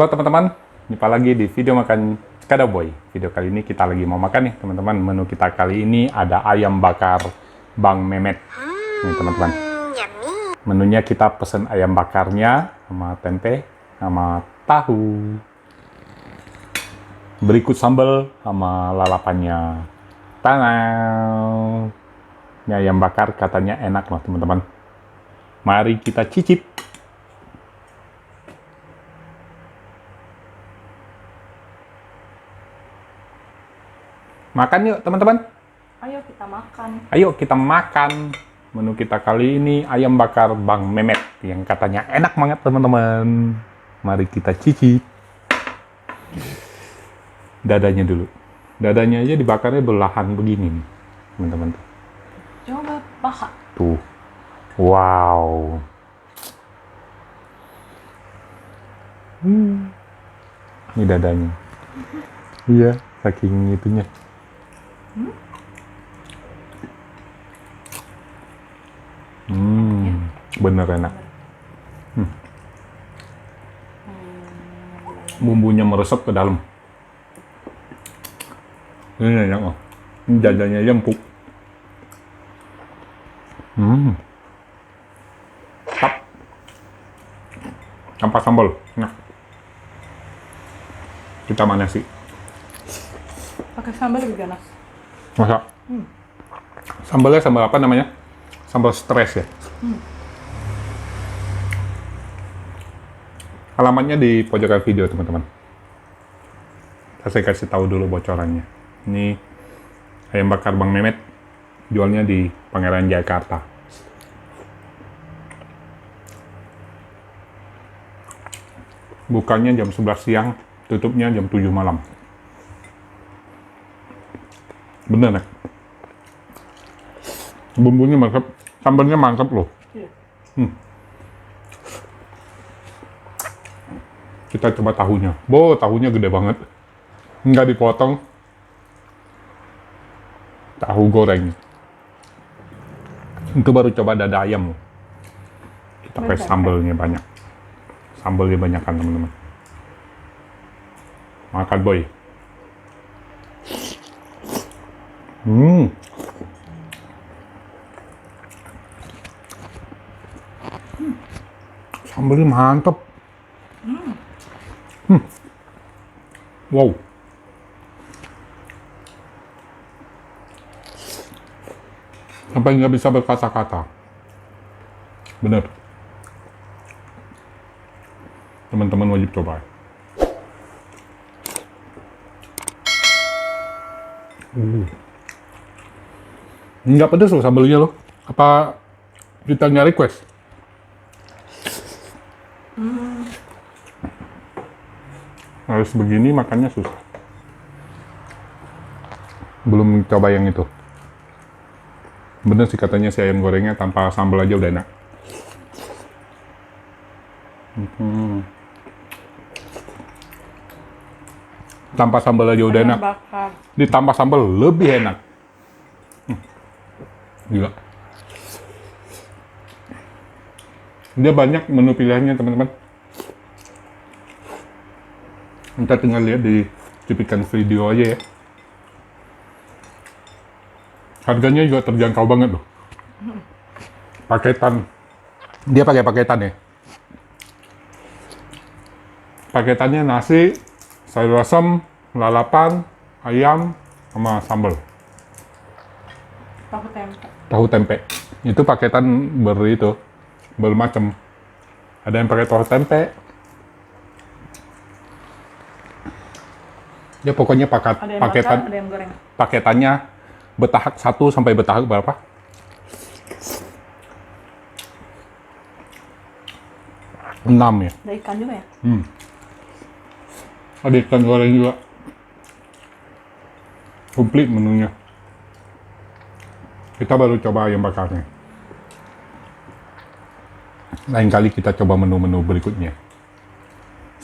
Halo teman-teman, jumpa lagi di video makan Kadaboy. Video kali ini kita lagi mau makan nih teman-teman. Menu kita kali ini ada ayam bakar Bang Memet. Nih teman-teman. Menunya kita pesen ayam bakarnya sama tempe sama tahu. Berikut sambal sama lalapannya. Tanau. Ini ayam bakar katanya enak loh teman-teman. Mari kita cicip. Makan yuk teman-teman. Ayo kita makan. Ayo kita makan. Menu kita kali ini ayam bakar Bang Memet yang katanya enak banget teman-teman. Mari kita cicip. Dadanya dulu. Dadanya aja dibakarnya belahan begini nih, teman-teman. Coba paha. Tuh. Wow. Ini dadanya. Iya, saking itunya. Bener enak. Bumbunya meresap ke dalam. Ini enak loh. Ini dadanya aja empuk. Tap. Tanpa sambal. Nah. Kita mana sih? Pakai sambal juga enak. Masa? Sambalnya sambal apa namanya? Sambal stres ya? Alamatnya di pojokan video teman-teman. Saya kasih tahu dulu bocorannya. Ini ayam bakar Bang Memet. Jualnya di Pangeran Jakarta. Bukanya jam 11 siang, tutupnya jam 7 malam. Bener ya? Bumbunya mantap, sambalnya mantap loh. Iya. Kita coba tahunya. Tahunya gede banget. Nggak dipotong. Tahu goreng. Itu baru coba dada ayam loh. Kita pakai sambalnya banyak. Sambalnya banyak kan teman-teman. Makan boy. Sambalnya mantap. Wow. Sampai nggak bisa berkata-kata. Bener. Teman-teman wajib coba. Nggak pedes loh sambalnya loh. Apa kita nggak request? Harus begini makannya susah. Belum coba yang itu. Bener sih katanya si ayam gorengnya tanpa sambal aja udah enak. Tanpa sambal aja udah enak. Bakar. Ditambah sambal lebih enak. Gila. Dia banyak menu pilihannya teman-teman. Kita tinggal lihat di cuplikan video aja ya. Harganya juga terjangkau banget loh. Paketan. Dia pakai paketan ya. Paketannya nasi, sayur asam, lalapan, ayam, sama sambal. Tahu tempe. Tahu tempe. Itu paketan bermacam. Ada yang pakai tahu tempe. Ya pokoknya Ada yang paketan. bakar, ada yang goreng. Paketannya betahak 1 sampai betahak berapa? 6 ya. Ada ikan juga ya? Ada ikan goreng juga. Komplit menunya. Kita baru coba ayam bakarnya. Lain kali kita coba menu-menu berikutnya.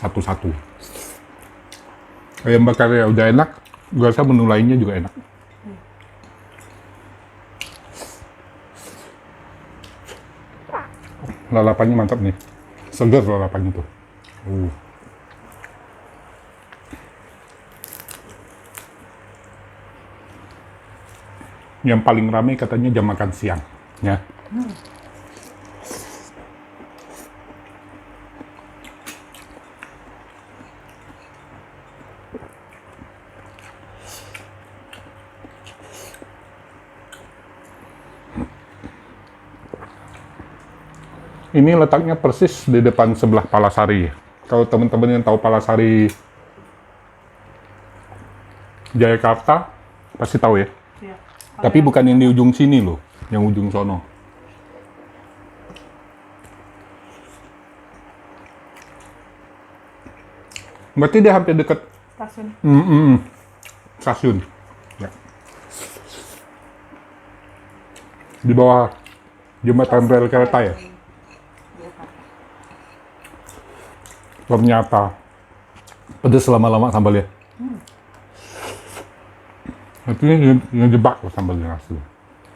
Satu-satu. Ayam bakarnya udah enak. Gue rasa menu lainnya juga enak. Lalapannya mantap nih. Segar lalapannya tuh. yang paling ramai katanya jam makan siang, ya. Ini letaknya persis di depan sebelah Palasari. Kalau teman-teman yang tahu Palasari Jayakarta, pasti tahu ya. Iya. Tapi bukan yang di ujung sini loh, yang ujung sono. Berarti dia hampir dekat Stasiun. stasiun. Ya. Di bawah jembatan rel kereta ya. Ternyata pedas lama-lama sambalnya. Itu yang jebak loh sambalnya asli.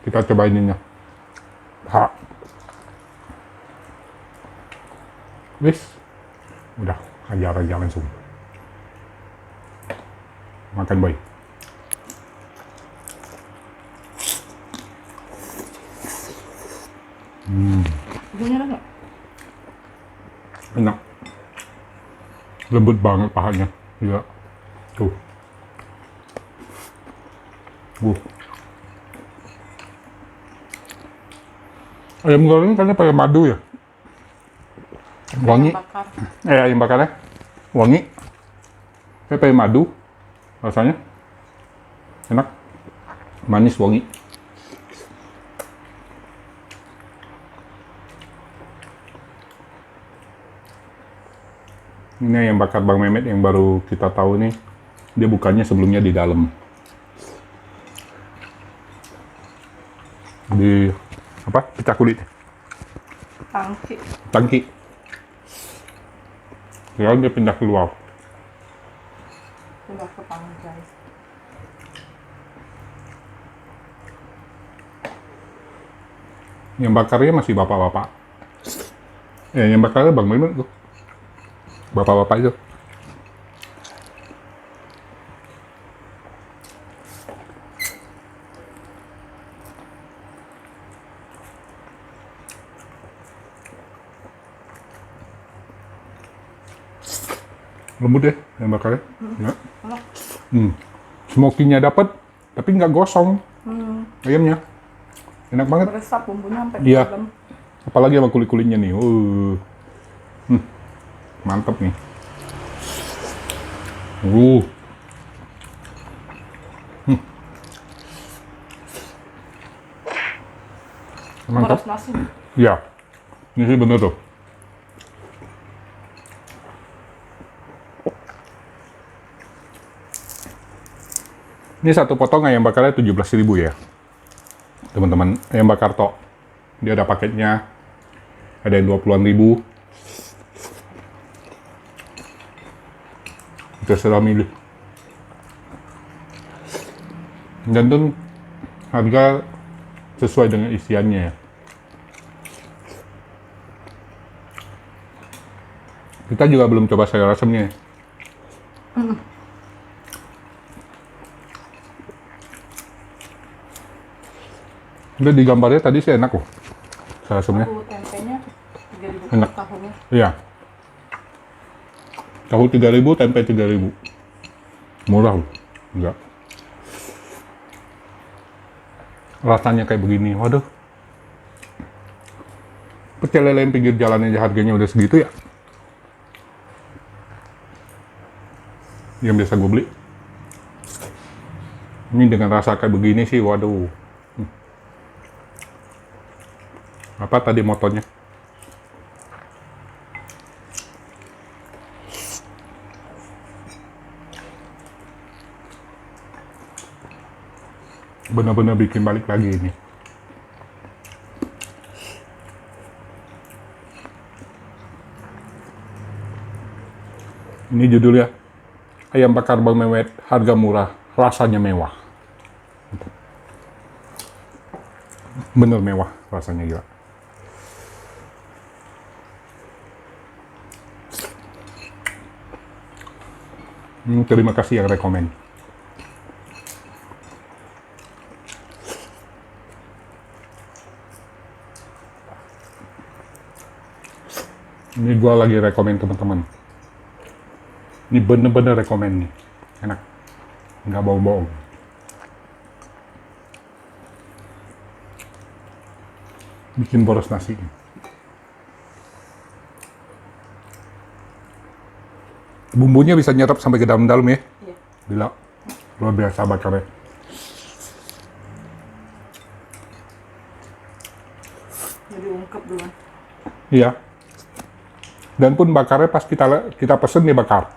Kita coba ininya. Wis, udah hajar aja langsung. Makan boy. Bumbunya ada nggak? Enak. Lembut banget pahanya. Iya. Tuh. Ayam goreng kayaknya pakai madu ya. Wangi. Ayam bakar. Ayam bakarnya wangi. Saya pakai madu. Rasanya enak. Manis wangi. Ini ayam bakar Bang Mehmet yang baru kita tahu nih. Dia bukannya sebelumnya di dalam. Di apa? Pecah kulit. Tangki. Tangki. Sekarang dia pindah keluar. Udah ke guys. Yang bakarnya masih bapak-bapak. Yang bakarnya Bang Mehmet tuh. Bapak-bapak itu. Lembut deh yang bakarnya. Ya. Smokinya dapat, tapi nggak gosong ayamnya. Enak banget. Meresap bumbunya sampai Iya. dalam. Apalagi sama kulit-kulitnya nih. Mantep nih. Mantap. Meres nasi. Iya. Ini sih bener tuh. Ini satu potong ayam bakarnya 17.000 ya. Teman-teman, ayam bakar tok. Dia ada paketnya. Ada yang 20-an ribu. Terserah milih. Dan tuh harga sesuai dengan isiannya ya. Kita juga belum coba sayur asemnya. Udah di gambarnya tadi sih enak loh. Sayur asemnya. Tahu tempenya 3.000 Enak. tahunnya. Iya. Tahu 3.000, tempe 3.000. Murah loh. Enggak. Rasanya kayak begini. Waduh. Pecel lele yang pinggir jalan aja harganya udah segitu ya. Yang biasa gue beli. Ini dengan rasa kayak begini sih, waduh. Apa tadi motonya? Benar-benar bikin balik lagi ini. Ini judulnya ayam bakar Bang Mehmet, harga murah, rasanya mewah. Bener mewah rasanya gila. Terima kasih yang rekomen. Ini gua lagi rekomen teman-teman. Ini bener-bener rekomen nih. Enak. Nggak bohong-bohong. Bikin boros nasi. Bumbunya bisa nyerap sampai ke dalam-dalam ya. Iya. Gila. Luar biasa bakarnya. Jadi ungkep duluan. Iya. Dan pun bakarnya pas kita pesen nih bakar.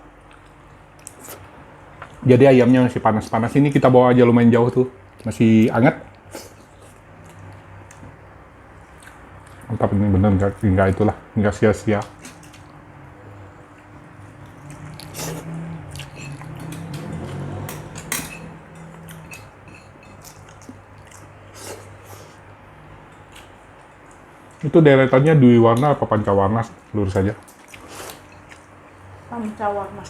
Jadi ayamnya masih panas-panas, ini kita bawa aja lumayan jauh tuh. Masih hangat. Mantap, ini bener nggak itulah, nggak sia-sia. Itu deretannya dui warna apa pancawarna? Lurus saja. Pancawarna.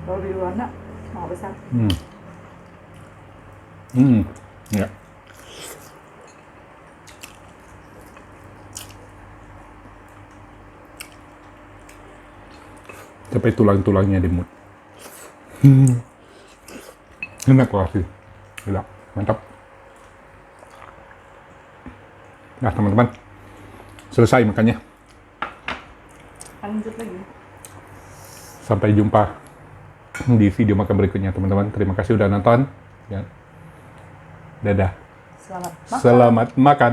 Kalau di warna mau besar. Ya. Sampai tulang-tulangnya dimut. Enak lah sih. Gila, mantap. Nah teman-teman, selesai makannya. Lanjut lagi. Sampai jumpa di video makan berikutnya teman-teman. Terima kasih udah nonton. Ya. Dadah. Selamat makan. Selamat makan.